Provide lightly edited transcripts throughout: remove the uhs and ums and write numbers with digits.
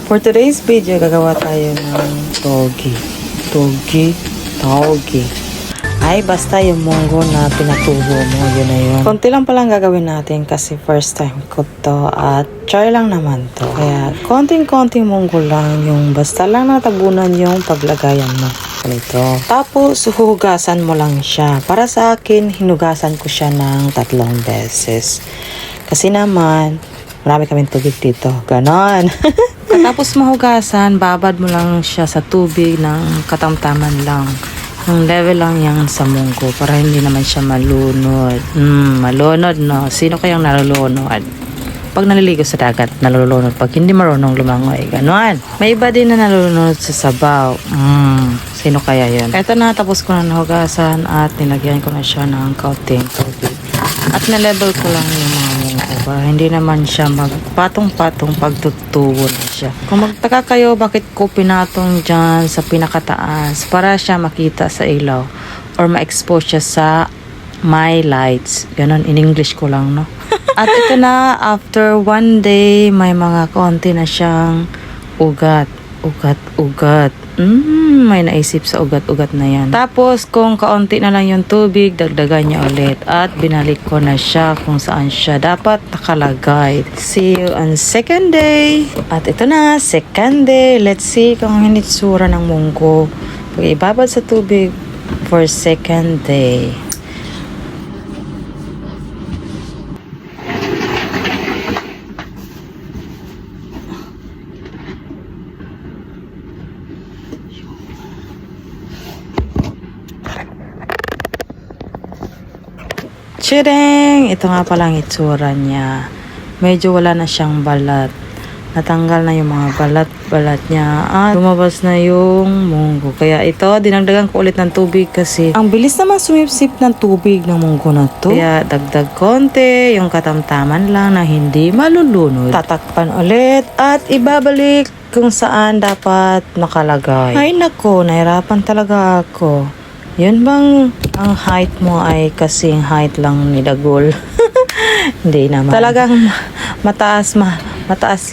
For today's video, gagawa tayo ng togi. Togi. Ay, basta yung munggo na pinatubo mo, yun na yun. Konti lang palang gagawin natin kasi first time ko to at try lang naman to. Kaya konting-konting munggo lang, yung basta lang natabunan yung paglagayan mo. Ganito. Tapos, hugasan mo lang siya. Para sa akin, hinugasan ko siya ng 3 beses. Kasi naman, marami kaming tubig dito. Ganon. Tapos mahugasan, babad mo lang siya sa tubig ng katamtaman lang. Yung level lang yan sa munggo para hindi naman siya malunod. Malunod, no? Sino kayang nalulunod? Pag naliligo sa dagat, nalulunod. Pag hindi marunong lumangoy, ganon. May iba din na nalulunod sa sabaw. Sino kaya yun? Eto na, tapos ko na nahugasan at nilagyan ko na siya ng kaunting tubig. At na-level ko lang yung mga munggo para hindi naman siya magpatong-patong pagtutubo na siya. Kung magtaka kayo bakit ko pinatong dyan sa pinakataas para siya makita sa ilaw or ma-expose siya sa my lights. Ganon, in English ko lang, no? At ito na, after 1 day, may mga konti na siyang ugat. May naisip sa ugat-ugat na yan. Tapos, kung kaunti na lang yung tubig, dagdagan niya ulit. At binalik ko na siya kung saan siya dapat nakalagay. See you on second day. At ito na, second day. Let's see kung ang hinitsura ng munggo. Pag ibabad sa tubig for second day. Tshireng! Ito nga palang itsura niya. Medyo wala na siyang balat. Natanggal na yung mga balat niya. At lumabas na yung munggo. Kaya ito, dinagdagan ko ulit ng tubig kasi ang bilis naman sumipsip ng tubig ng munggo na to. Kaya dagdag konti, yung katamtaman lang na hindi malulunod. Tatakpan ulit at ibabalik kung saan dapat nakalagay. Ay nako, nahirapan talaga ako. Yun bang ang height mo ay kasing height lang ni Dagol? Hindi naman. Talagang mataas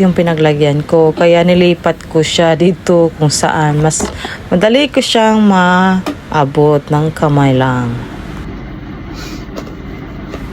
yung pinaglagyan ko. Kaya nilipat ko siya dito kung saan. Mas madali ko siyang maabot ng kamay lang.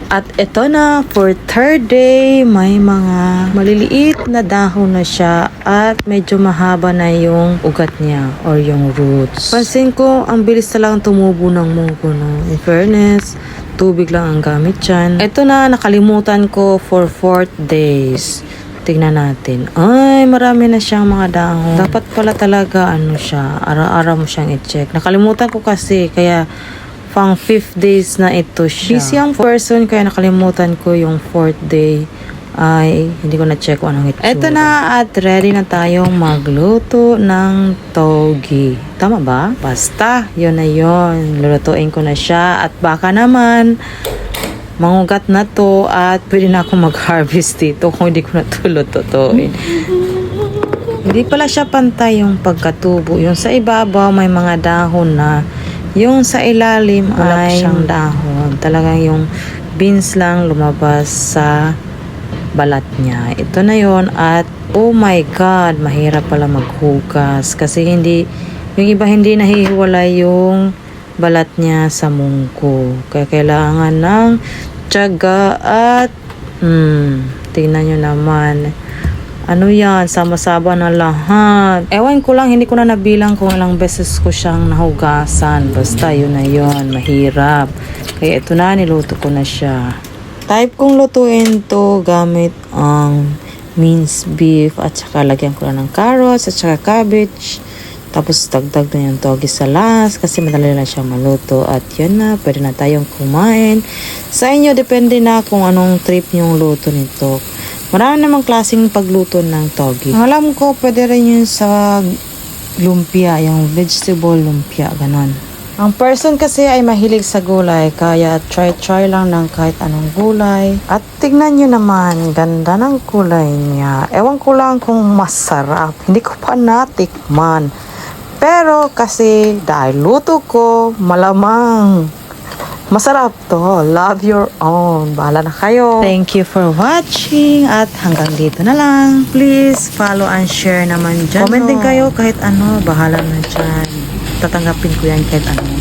At ito na, for third day, may mga maliliit na dahon na siya at medyo mahaba na yung ugat niya or yung roots. Pansin ko, ang bilis na lang tumubo ng munggo, no? In fairness, tubig lang ang gamit dyan. Ito na, nakalimutan ko for 4th days. Tingnan natin. Ay, marami na siyang mga dahon. Dapat pala talaga, siya, araw-araw mo siyang i-check. Nakalimutan ko kasi, kaya pang 5th days na ito siya. Busy ang person kaya nakalimutan ko yung 4th day. Ay, hindi ko na-check kung anong itsura. Ito na at ready na tayong magluto ng togi. Tama ba? Basta, yun na yun. Lulutuin ko na siya at baka naman mangugat na to at pwede na akong mag-harvest dito kung hindi ko na ito lututuin. Hindi pala siya pantay yung pagkatubo. Yung sa ibabaw may mga dahon na. Yung sa ilalim ay siyang dahon. Talagang yung beans lang lumabas sa balat niya. Ito na yon at oh my God, mahirap pala maghugas. Kasi yung iba hindi nahihiwalay yung balat niya sa munggo. Kaya kailangan ng tiyaga at tingnan nyo naman. Ano yan? Sama-saba na lahat. Ewan ko lang, hindi ko na nabilang kung ilang beses ko siyang nahugasan. Basta yun na yun. Mahirap. Kaya ito na, niluto ko na siya. Type kong lutuin to gamit ang minced beef at saka lagyan ko na ng carrots at saka cabbage. Tapos dagdag na yung togi sa last kasi madali lang siya maluto. At yun na, pwede na tayong kumain. Sa inyo, depende na kung anong trip yung luto nito. Marami namang klaseng pagluto ng togi. Ang alam ko, pwede rin yun sa lumpia, yung vegetable lumpia, ganon. Ang person kasi ay mahilig sa gulay, kaya try lang ng kahit anong gulay. At tignan nyo naman, ganda ng kulay niya. Ewan ko lang kung masarap. Hindi ko pa natikman. Pero kasi dahil luto ko, malamang Masarap to. Love your own. Bahala na kayo. Thank you for watching at hanggang dito na lang. Please follow and share naman dyan. Comment din kayo kahit ano. Bahala na dyan. Tatanggapin ko yan kahit ano.